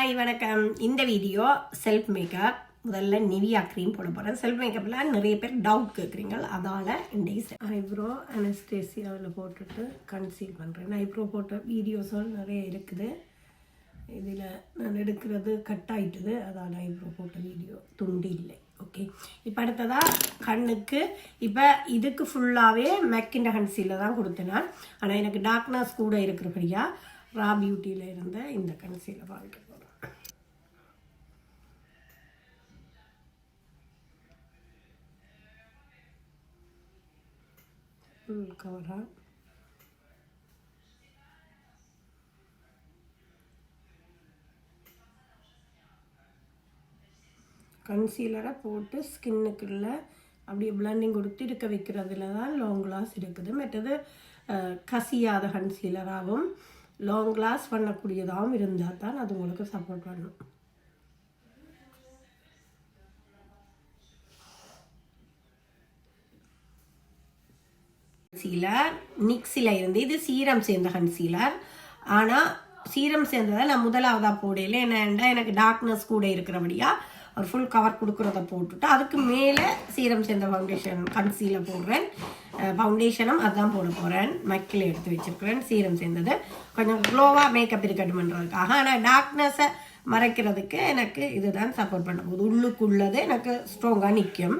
Hi வணக்கம். இந்த video self makeup. முதல்ல நிவியா க்ரீம் போட போகிறேன். செல்ஃப் மேக்கப்பில் நிறைய பேர் டவுட் கேட்குறீங்க, அதால் இந்த ஐப்ரோ அனஸ்டேசியாவில் போட்டுட்டு கன்சீல் பண்ணுறேன். ஐப்ரோ போட்ட வீடியோஸும் நிறைய இருக்குது. இதில் நான் எடுக்கிறது கட் ஆகிட்டுது, அதால் ஐப்ரோ போட்ட வீடியோ துண்டு இல்லை. ஓகே, இப்போ அடுத்ததாக கண்ணுக்கு. இப்போ இதுக்கு ஃபுல்லாகவே மெக்கிண்ட கன்சீலில் தான் கொடுத்தேன் நான். ஆனால் எனக்கு டார்க்னஸ் கூட இருக்கிறபடியா ரா பியூட்டியில் இருந்த இந்த கன்சீலர் வாங்கிக்க போகிறேன். ஃபுல் கவராக கன்சீலரை போட்டு ஸ்கின்னுக்குள்ள அப்படியே பிளண்டிங் கொடுத்து இருக்க வைக்கிறதுல தான் லாங் கிளாஸ் இருக்குது. மற்றது கசியாத கன்சீலராகவும் லாங் கிளாஸ் பண்ணக்கூடியதாகவும் இருந்தால் தான் அது உங்களுக்கு சப்போர்ட் பண்ணும். கன்சீலர் நிக்ஸில் இருந்து இது சீரம் சேர்ந்த கன்சீலர். ஆனால் சீரம் சேர்ந்ததை நான் முதலாவதாக போடையில் என்னென்னா எனக்கு டார்க்னஸ் கூட இருக்கிறபடியா ஒரு ஃபுல் கவர் கொடுக்குறத போட்டுட்டு அதுக்கு மேலே சீரம் சேர்ந்த ஃபவுண்டேஷன் கன்சீலர் போடுறேன். ஃபவுண்டேஷனும் அதுதான் போட போகிறேன். மக்கில் எடுத்து வச்சுருக்கிறேன். சீரம் சேர்ந்தது கொஞ்சம் க்ளோவாக மேக்கப் இருக்கட்டும்ன்றதுக்காக. ஆனால் டார்க்னஸை மறைக்கிறதுக்கு எனக்கு இதுதான் சப்போர்ட் பண்ண போகுது. உள்ளுக்குள்ளது எனக்கு ஸ்ட்ராங்காக நிற்கும்.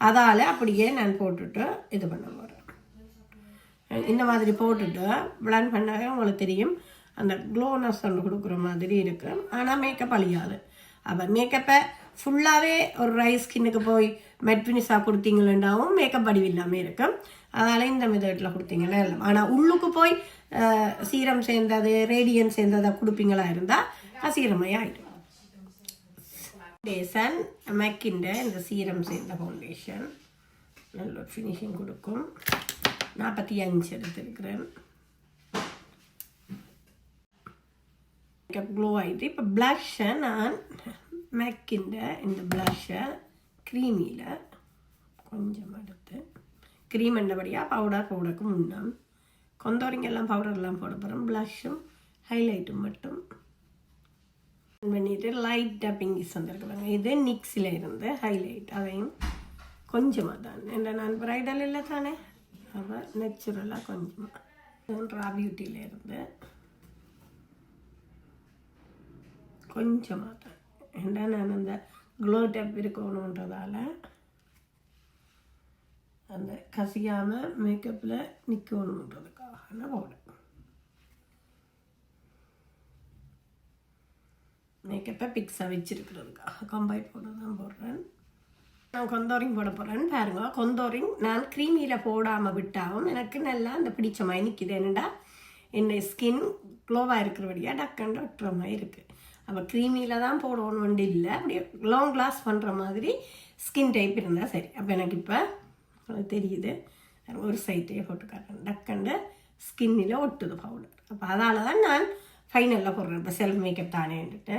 அதால் அப்படியே நான் போட்டுட்டு இது பண்ண போகிறேன். இந்த மாதிரி போட்டுட்டு பிளண்ட் பண்ணவே உங்களுக்கு தெரியும் அந்த க்ளோனஸ் ஒன்று கொடுக்குற மாதிரி இருக்குது. ஆனால் மேக்கப் அழியாது. அப்போ மேக்கப்பை ஃபுல்லாகவே ஒரு ரைஸ் ஸ்கின்னுக்கு போய் மெட் ஃபினிஷாக கொடுத்தீங்களேண்டாவும் மேக்கப் அடிவு இல்லாமல் இருக்கும். அதனால் இந்த மெத்தடில் கொடுத்தீங்கன்னா இல்லை. ஆனால் உள்ளுக்கு போய் சீரம் சேர்ந்தது ரேடியன்ஸ் சேர்ந்ததை கொடுப்பீங்களா இருந்தால் சீரமையாக ஆகிடும். ஃபவுண்டேஷன் மெக்கிண்ட இந்த சீரம் சேர்ந்த ஃபவுண்டேஷன் நல்ல ஒரு ஃபினிஷிங் கொடுக்கும். 45 எடுத்துருக்கிறேன். மேக்கப் க்ளோ ஆகிட்டு இப்போ ப்ளஷ்ஷை நான் மேக்கிண்ட இந்த ப்ளஷ்ஷை க்ரீமியில் கொஞ்சம் எடுத்து க்ரீம் என்னபடியாக பவுடருக்கு முன்னம் கொந்தோரிங்கெல்லாம் பவுடர்லாம் போட போகிறோம். ப்ளஷ்ஷும் ஹைலைட்டும் மட்டும் பண்ணிவிட்டு லைட்டாக பிங்கிஸ் வந்துருக்குறாங்க. இது நிக்ஸில் இருந்து ஹைலைட் அதையும் கொஞ்சமாக தான். என்ன நான் ப்ரைடல் இல்லை தானே, அப்போ நேச்சுரலாக கொஞ்சமாக ரா பியூட்டியில் இருந்து கொஞ்சமாக தான். ஏன்னா நான் அந்த க்ளோ டேப் இருக்கணுன்றதால அந்த கசியாமல் மேக்கப்பில் நிற்கணுன்றதுக்காக நான் போடுறேன். மேக்கப்பை பிக்ஸாக வச்சுருக்கிறதுக்காக கம்பைன் போட தான் போடுறேன். நான் கொந்தோரிங் போட போகிறேன்னு பாருங்க. கொந்தோரிங் நான் க்ரீமியில் போடாமல் விட்டாலும் எனக்கு நல்லா அந்த பிடிச்ச மாதிரி நிற்கிது. என்னடா என்னை ஸ்கின் க்ளோவாக இருக்கிறபடியாக டக்குன்னு ஒட்டுற மாதிரி இருக்குது. அப்போ க்ரீமியில் தான் போடணும்னு இல்லை, அப்படியே லாங் கிளாஸ் பண்ணுற மாதிரி ஸ்கின் டைப் இருந்தால் சரி. அப்போ எனக்கு இப்போ தெரியுது. ஒரு சைட்டையே போட்டு காட்டுறேன். டக்குண்டு ஸ்கின்னில் ஒட்டுது பவுடர். அப்போ அதால் தான் நான் ஃபைனலில் போடுறேன். இப்போ செல்ஃப் மேக்கப் தானேன்ட்டு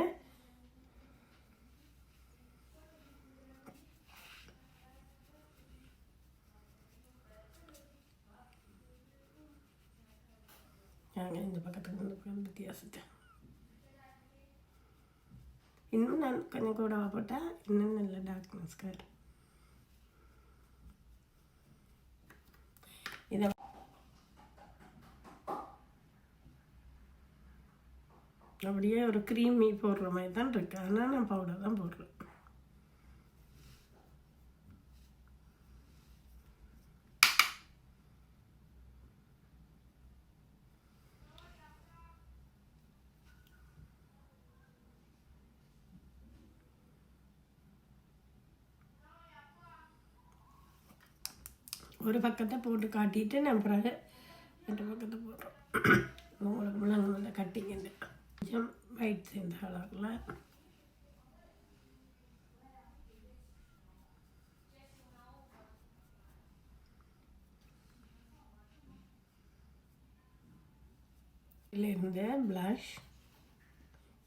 நாங்கள் இந்த பக்கத்துக்கு வந்து வித்தியாசத்தை இன்னும் நான் கொஞ்சம் கூட போட்டால் இன்னும் நல்ல டார்க்னஸ் காட்டும். இதை அப்படியே ஒரு க்ரீமி போடுற மாதிரி தான் இருக்கு. அதனால் நான் பவுடர் தான் போடுறேன். ஒரு பக்கத்தை போட்டு காட்டிட்டு நான் பிறகு ரெண்டு பக்கத்தை போடுறோம். உங்களுக்கு முழங்க கட்டிங்க கொஞ்சம் ஒயிட் சேர்ந்த கலரில் இதிலேருந்து ப்ளஷ்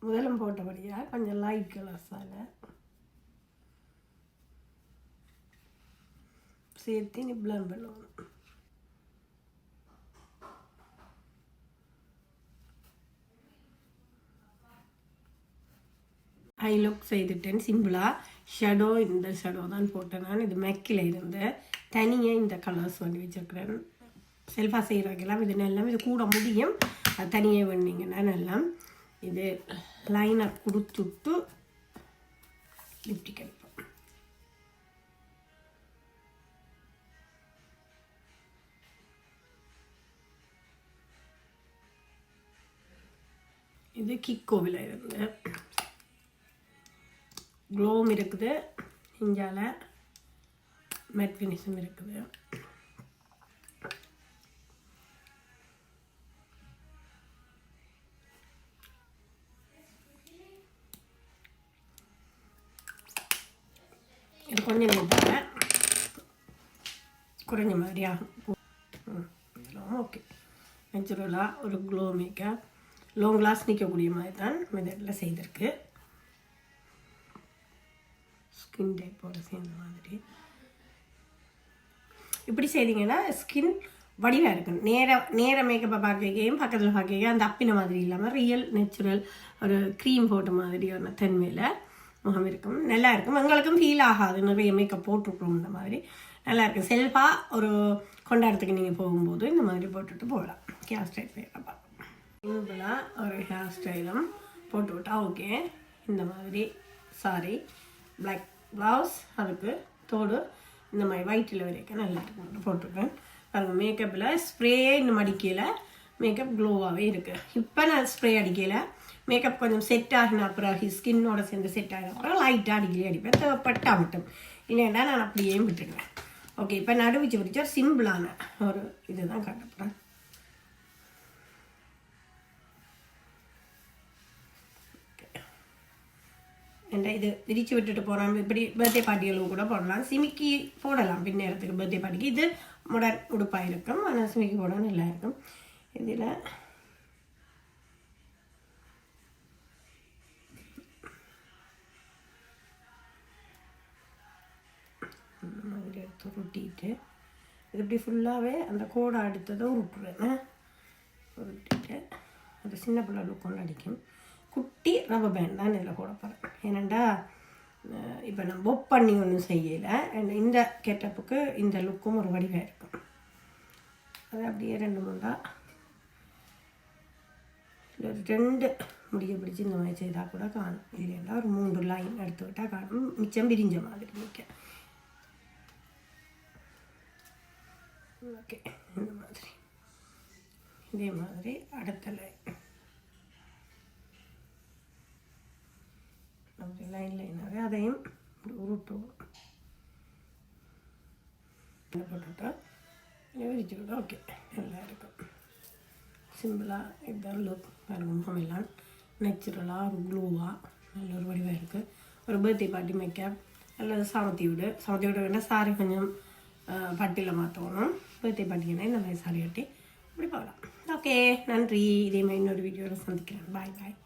முதலும் போட்டபடியாக கொஞ்சம் லைட் கலர்ஸால் சேர்த்து நீ பிளண்ட் பண்ணுவோம். ஐ லுக் செய்துட்டேன் சிம்பிளாக. ஷேடோ இந்த ஷேடோ தான் போட்டேன் நான். இது மெக்கில் இருந்து தனியாக இந்த கலர்ஸ் வந்து வச்சுருக்கிறேன். செல்ஃபாக செய்கிறவங்கெல்லாம் இது நல்லா இது கூட முடியும். அது தனியாக வேணுங்கன்னா நல்லா இது லைனர் கொடுத்துட்டு லிப்டிக் அடிப்போம். இது கிக்கோவில் இருந்து க்ளோவும் இருக்குது, இஞ்சால மேட் ஃபினிஷும் இருக்குது. இது கொஞ்சம் நேரத்தில் குறைஞ்ச மாதிரி ஆகும். ஓகே, நேச்சுரலாக ஒரு க்ளோ மேக்கப் லாங் கிளாஸ் நிற்கக்கூடிய மாதிரி தான் மெத்தடில் செய்திருக்கு. ஸ்கின் டைப்போடு சேர்ந்த மாதிரி இப்படி செய்தீங்கன்னா ஸ்கின் வடிவாக இருக்கும். நேர மேக்கப்பை பார்க்கையும் பக்கத்தில் பார்க்க அந்த அப்பின மாதிரி இல்லாமல் ரியல் நேச்சுரல் ஒரு க்ரீம் போட்ட மாதிரி ஒரு தன்மையில் முகம் இருக்கும். நல்லா இருக்கும். எங்களுக்கும் ஃபீல் ஆகாது நிறைய மேக்கப் போட்டுருக்கோம். இந்த மாதிரி நல்லா இருக்கும். செல்ஃபாக ஒரு கொண்டாடத்துக்கு நீங்கள் போகும்போது இந்த மாதிரி போட்டுட்டு போகலாம். ஹேர் ஸ்டைல் போயிடலாம். சிம்பிளாக ஒரு ஹேர் ஸ்டைலும் போட்டு விட்டா ஓகே. இந்த மாதிரி சாரி, பிளாக் ப்ளவுஸ், அதுக்கு தோடு இந்த மாதிரி ஒயிட்டில் வரைக்கும் நல்லா இருக்கும் போட்டிருக்கேன். பாருங்கள், மேக்கப்பில் ஸ்ப்ரே இன்னும் அடிக்கலை, மேக்கப் க்ளோவாகவே இருக்குது. இப்போ நான் ஸ்ப்ரே அடிக்கலை, மேக்கப் கொஞ்சம் செட் ஆகின பிறகு ஸ்கின்னோட சேர்ந்து செட் ஆகின அப்புறம் லைட்டாக அடிக்கலே அடிப்பேன். தேவைப்பட்டா மட்டும், இல்லைன்னா நான் அப்படியே விட்டுடுவேன். ஓகே, இப்போ நடுவிச்சு பிடிச்சா சிம்பிளான ஒரு இதுதான் காட்டப்படுறேன். இது விரிச்சு விட்டுட்டு போகிறோம். இப்படி பர்த்டே பார்ட்டிகளும் கூட போடலாம். சிமிக்கி போடலாம் பின்னேரத்துக்கு பர்த்டே பார்ட்டிக்கு. இது மாடர்ன் உடுப்பாக இருக்கும், ஆனால் சிமிக்கி போட நல்லா இருக்கும். இதில் மாதிரி எடுத்து உருட்டிட்டு இது இப்படி ஃபுல்லாகவே அந்த கோடை அடுத்ததை உருட்டுறேன். உருட்டிட்டு அது சின்ன பிள்ளை லுக் ஒன்று அடிக்கும். குட்டி ரப்பர் பேண்ட் தான் இதில் போட போகிறேன். ஏன்னாண்டா இப்போ நான் பொப் பண்ணி ஒன்றும் செய்யலை. இந்த கெட்டப்புக்கு இந்த லுக்கும் ஒரு வடிவாக இருக்கும். அது அப்படியே 2 2 முடிய பிடிச்சி இந்த மாதிரி செய்தால் கூட காணும். இல்லைன்னா ஒரு 3 லைன் எடுத்து விட்டால் காணும். மிச்சம் பிரிஞ்ச மாதிரி நிற்க. ஓகே, இந்த மாதிரி இதே மாதிரி அடுத்த லைன் அப்படி லைனாகவே அதையும் உருட்டுவோம். போட்டுவிட்டா விரிச்சு விட ஓகே, நல்லா இருக்கும். சிம்பிளாக இதுதான் லுக். பாருங்க, முகமெல்லாம் நேச்சுரலாக ஒரு க்ளூவாக நல்ல ஒரு வடிவாக இருக்குது. ஒரு பர்த்டே பார்ட்டி மேக்கப் அல்லது சாமத்தி விட வேணால் சாரி கொஞ்சம் பட்டியில் மாற்றணும். பர்த்டே பார்ட்டிங்கன்னா இந்த மாதிரி சாரி கட்டி இப்படி போகலாம். ஓகே, நன்றி. இதே மாதிரி இன்னொரு வீடியோவில் சந்திக்கிறேன். பாய் பாய்.